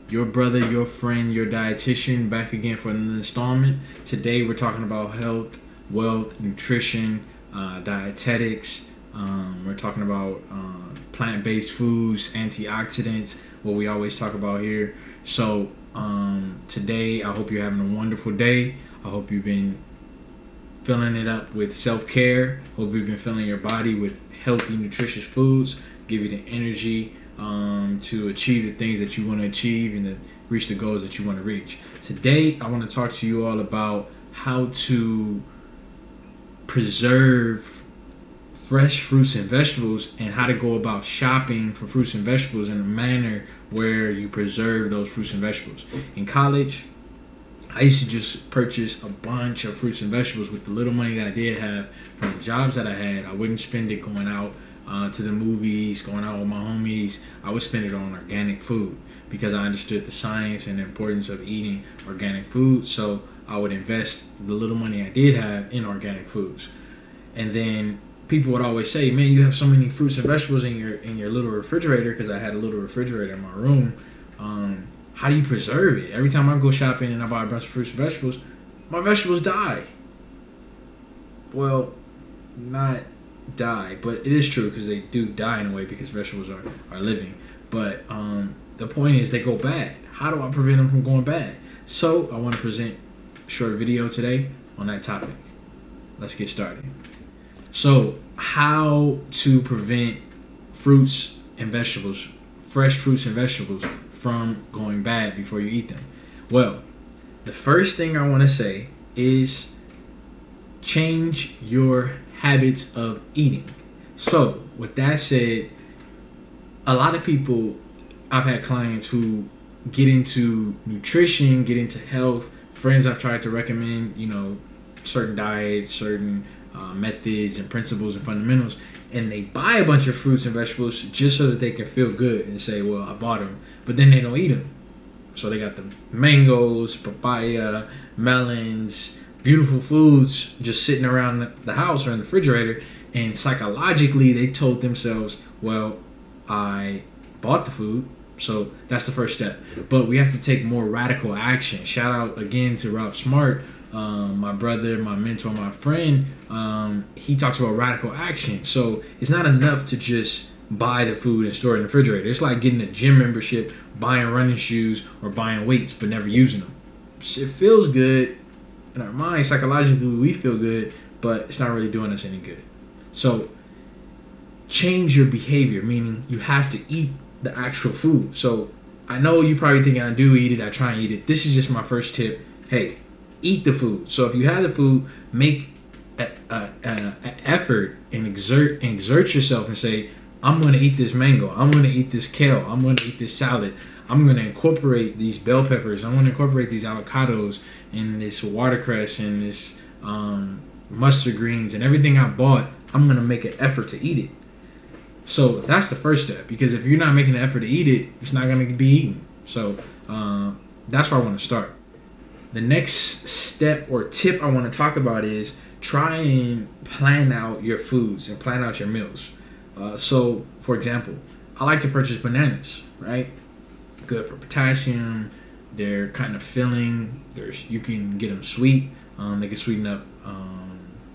your brother, your friend, your dietitian, back again for an installment. Today we're talking about health, wealth, nutrition, dietetics. We're talking about plant-based foods, antioxidants, what we always talk about here. So today, I hope you're having a wonderful day. I hope you've been filling it up with self-care. Hope you've been filling your body with healthy, nutritious foods, give you the energy to achieve the things that you want to achieve and to reach the goals that you want to reach. Today, I want to talk to you all about how to preserve fresh fruits and vegetables and how to go about shopping for fruits and vegetables in a manner where you preserve those fruits and vegetables. In college, I used to just purchase a bunch of fruits and vegetables with the little money that I did have from the jobs that I had. I wouldn't spend it going out to the movies, going out with my homies. I would spend it on organic food because I understood the science and the importance of eating organic food. So I would invest the little money I did have in organic foods. And then people would always say, man, you have so many fruits and vegetables in your little refrigerator, because I had a little refrigerator in my room. How do you preserve it? Every time I go shopping and I buy a bunch of fruits and vegetables, my vegetables die. Well, not die, but it is true because they do die in a way because vegetables are living. But the point is they go bad. How do I prevent them from going bad? So I want to present a short video today on that topic. Let's get started. So how to prevent fruits and vegetables, fresh fruits and vegetables, from going bad before you eat them. Well, the first thing I want to say is change your habits of eating. So with that said, a lot of people, I've had clients who get into nutrition, get into health, friends I've tried to recommend, certain diets, certain methods and principles and fundamentals, and they buy a bunch of fruits and vegetables just so that they can feel good and say, well, I bought them, but then they don't eat them. So they got the mangoes, papaya, melons, beautiful foods just sitting around the house or in the refrigerator, and psychologically they told themselves, well, I bought the food, so that's the first step. But we have to take more radical action. Shout out again to Rob Smart, my brother, my mentor, my friend. He talks about radical action. So it's not enough to just buy the food and store it in the refrigerator. It's like getting a gym membership, buying running shoes, or buying weights but never using them. It feels good in our mind, psychologically we feel good, but it's not really doing us any good. So change your behavior, meaning you have to eat the actual food. So I know you probably think I do eat it, I try and eat it. This is just my first tip. Hey, eat the food. So if you have the food, make an effort and exert yourself and say, I'm going to eat this mango. I'm going to eat this kale. I'm going to eat this salad. I'm going to incorporate these bell peppers. I'm going to incorporate these avocados and this watercress and this mustard greens and everything I bought. I'm going to make an effort to eat it. So that's the first step, because if you're not making an effort to eat it, it's not going to be eaten. So that's where I want to start. The next step or tip I want to talk about is try and plan out your foods and plan out your meals. So, for example, I like to purchase bananas, right? Good for potassium. They're kind of filling. You can get them sweet. They can sweeten up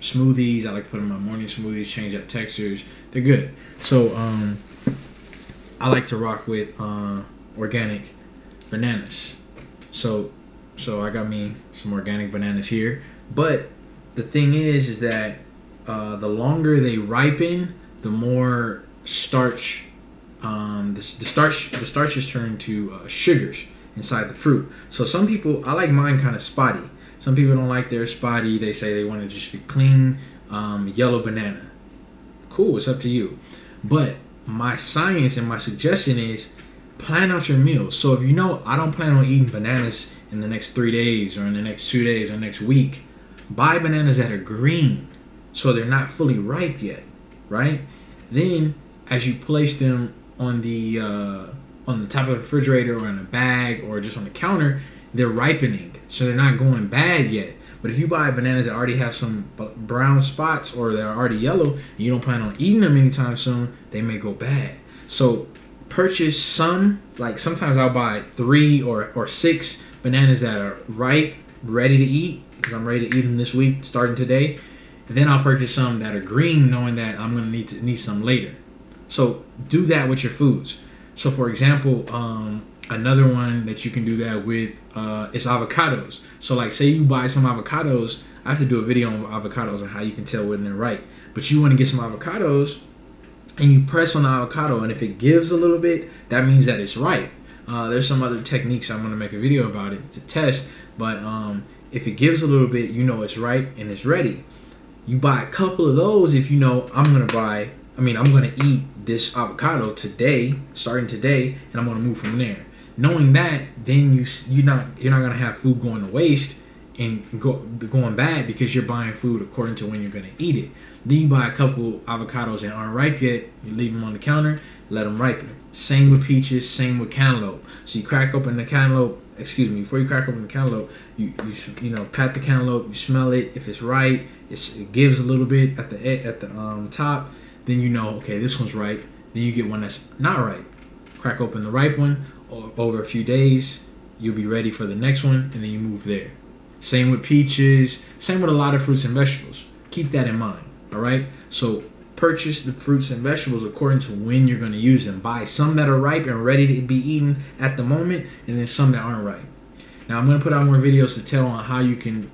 smoothies. I like to put them in my morning smoothies, change up textures. They're good. So, I like to rock with organic bananas. So I got me some organic bananas here. But the thing is that the longer they ripen, the more starch, the starches turn to sugars inside the fruit. So some people, I like mine kind of spotty. Some people don't like theirs spotty. They say they want to just be clean, yellow banana. Cool, it's up to you. But my science and my suggestion is plan out your meals. So if I don't plan on eating bananas in the next 3 days or in the next 2 days or next week, buy bananas that are green so they're not fully ripe yet, right? Then as you place them on the top of the refrigerator or in a bag or just on the counter, they're ripening, so they're not going bad yet. But if you buy bananas that already have some brown spots or they're already yellow and you don't plan on eating them anytime soon, they may go bad. So purchase some, like sometimes I'll buy 3 or 6 bananas that are ripe, ready to eat, because I'm ready to eat them this week, starting today. And then I'll purchase some that are green, knowing that I'm gonna need some later. So do that with your foods. So for example, another one that you can do that with is avocados. So like, say you buy some avocados. I have to do a video on avocados and how you can tell when they're ripe. But you want to get some avocados, and you press on the avocado, and if it gives a little bit, that means that it's ripe. There's some other techniques I'm going to make a video about it to test. But if it gives a little bit, you know it's ripe and it's ready. You buy a couple of those if you know I'm going to eat this avocado today, starting today, and I'm going to move from there. Knowing that, then you're not going to have food going to waste and going bad because you're buying food according to when you're going to eat it. Then you buy a couple avocados that aren't ripe yet, you leave them on the counter, let them ripen. Same with peaches, same with cantaloupe. So you crack open the cantaloupe, before you crack open the cantaloupe, you pat the cantaloupe, you smell it. If it's ripe, it gives a little bit at the top, then you know, okay, this one's ripe. Then you get one that's not ripe. Crack open the ripe one, over a few days, you'll be ready for the next one, and then you move there. Same with peaches, same with a lot of fruits and vegetables. Keep that in mind, all right? So purchase the fruits and vegetables according to when you're going to use them. Buy some that are ripe and ready to be eaten at the moment, and then some that aren't ripe. Now I'm going to put out more videos to tell on how you can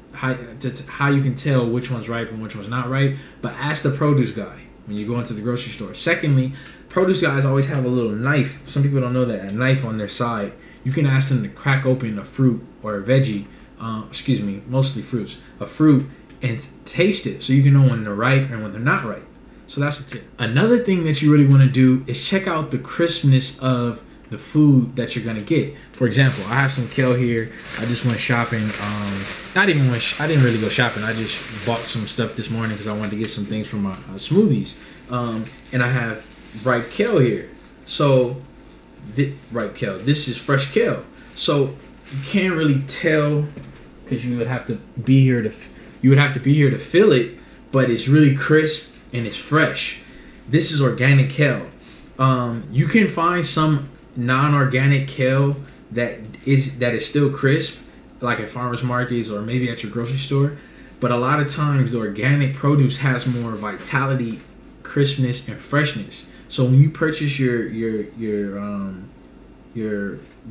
tell which one's ripe and which one's not ripe. But ask the produce guy when you go into the grocery store. Secondly, produce guys always have a little knife. Some people don't know that, a knife on their side. You can ask them to crack open a fruit or a veggie, mostly fruits, a fruit, and taste it so you can know when they're ripe and when they're not ripe. So that's a tip. Another thing that you really want to do is check out the crispness of the food that you're going to get. For example, I have some kale here. I just went shopping. I didn't really go shopping. I just bought some stuff this morning because I wanted to get some things from my smoothies. And I have ripe kale here. So, ripe kale. This is fresh kale. So you can't really tell because you would have to be here to feel it. But it's really crisp and it's fresh. This is organic kale. You can find some non-organic kale that is still crisp, like at farmers markets or maybe at your grocery store. But a lot of times the organic produce has more vitality, crispness, and freshness. So when you purchase your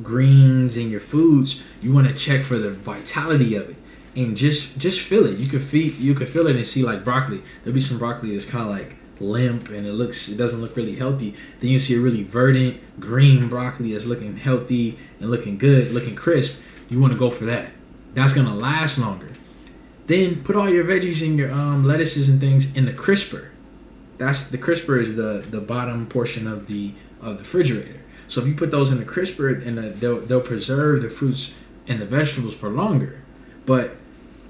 greens and your foods, you want to check for the vitality of it and just feel it. You could feel it and see, like broccoli. There'll be some broccoli that's kind of like limp and it doesn't look really healthy. Then you see a really verdant green broccoli that's looking healthy and looking good, looking crisp. You want to go for that. That's gonna last longer. Then put all your veggies and your lettuces and things in the crisper. The crisper is the bottom portion of the refrigerator. So if you put those in the crisper, and they'll preserve the fruits and the vegetables for longer. But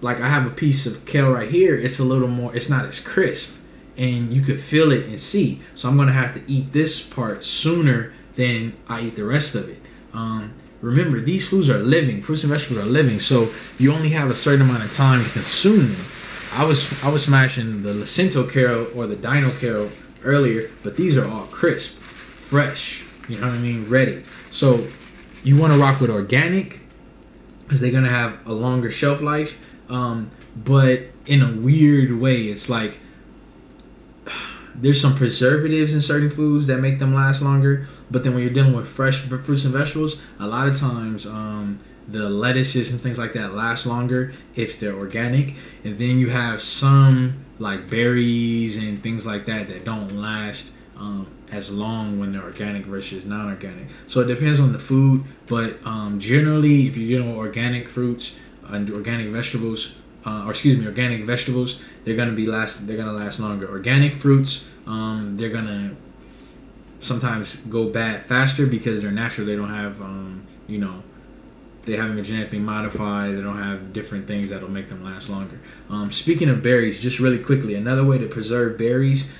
like I have a piece of kale right here, it's not as crisp, and you could feel it and see. So I'm gonna have to eat this part sooner than I eat the rest of it. Remember, these foods are living. Fruits and vegetables are living, so you only have a certain amount of time to consume them. I was smashing the Jacinto kale or the Dino kale earlier, but these are all crisp, fresh. You know what I mean? Ready. So you want to rock with organic because they're gonna have a longer shelf life. But in a weird way, it's like there's some preservatives in certain foods that make them last longer. But then when you're dealing with fresh fruits and vegetables, a lot of times the lettuces and things like that last longer if they're organic. And then you have some like berries and things like that don't last as long when they're organic versus non-organic. So it depends on the food, but generally, if you're dealing with organic fruits and organic vegetables, organic vegetables, they're gonna last longer. Organic fruits, they're gonna sometimes go bad faster because they're natural. They don't have, they haven't been genetically modified. They don't have different things that'll make them last longer. Speaking of berries, just really quickly, another way to preserve berries,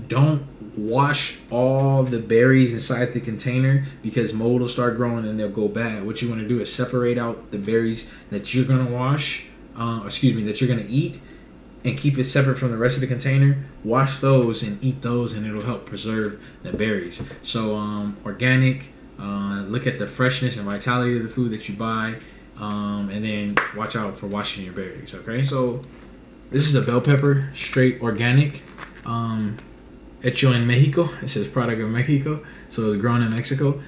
don't wash all the berries inside the container because mold will start growing and they'll go bad. What you want to do is separate out the berries that you're going to that you're going to eat, and keep it separate from the rest of the container, wash those and eat those, and it'll help preserve the berries. So organic, look at the freshness and vitality of the food that you buy, and then watch out for washing your berries. Okay, so this is a bell pepper, straight organic, hecho en Mexico. It says product of Mexico, so it's grown in Mexico.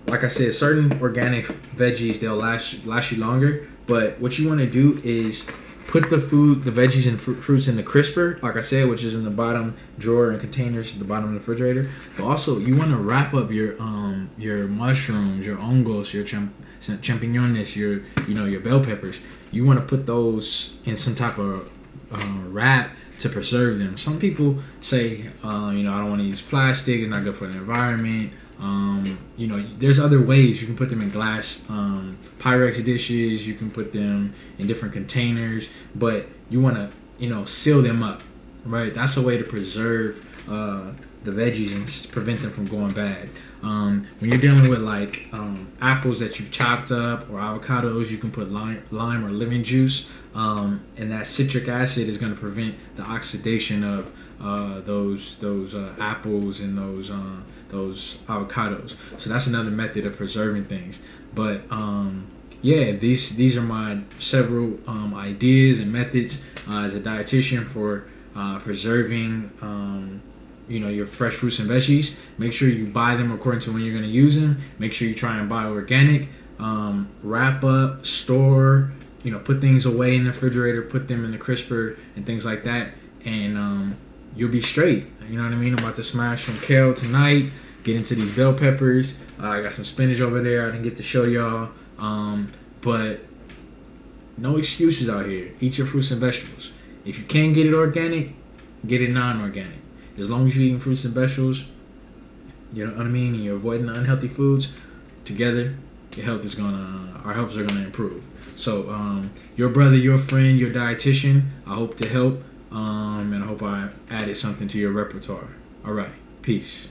Like I said, certain organic veggies, they'll last you longer, but what you want to do is put the veggies and fruits in the crisper, like I said, which is in the bottom drawer and containers at the bottom of the refrigerator. But also, you want to wrap up your mushrooms, your hongos, your champiñones, your bell peppers. You want to put those in some type of wrap to preserve them. Some people say, I don't want to use plastic. It's not good for the environment. There's other ways. You can put them in glass Pyrex dishes. You can put them in different containers, but you want to seal them up, right? That's a way to preserve the veggies and prevent them from going bad. When you're dealing with like apples that you've chopped up or avocados, you can put lime or lemon juice, and that citric acid is going to prevent the oxidation of those apples and those avocados. So that's another method of preserving things. But these are my several ideas and methods as a dietitian for preserving your fresh fruits and veggies. Make sure you buy them according to when you're going to use them. Make sure you try and buy organic. Wrap up, store, put things away in the refrigerator, put them in the crisper and things like that, and you'll be straight. You know what I mean? I'm about to smash some kale tonight, get into these bell peppers. I got some spinach over there I didn't get to show y'all. But no excuses out here. Eat your fruits and vegetables. If you can't get it organic, get it non-organic. As long as you're eating fruits and vegetables, you know what I mean, and you're avoiding the unhealthy foods, together, our health is gonna improve. So, your brother, your friend, your dietitian, I hope to help, and I hope I added something to your repertoire. All right, peace.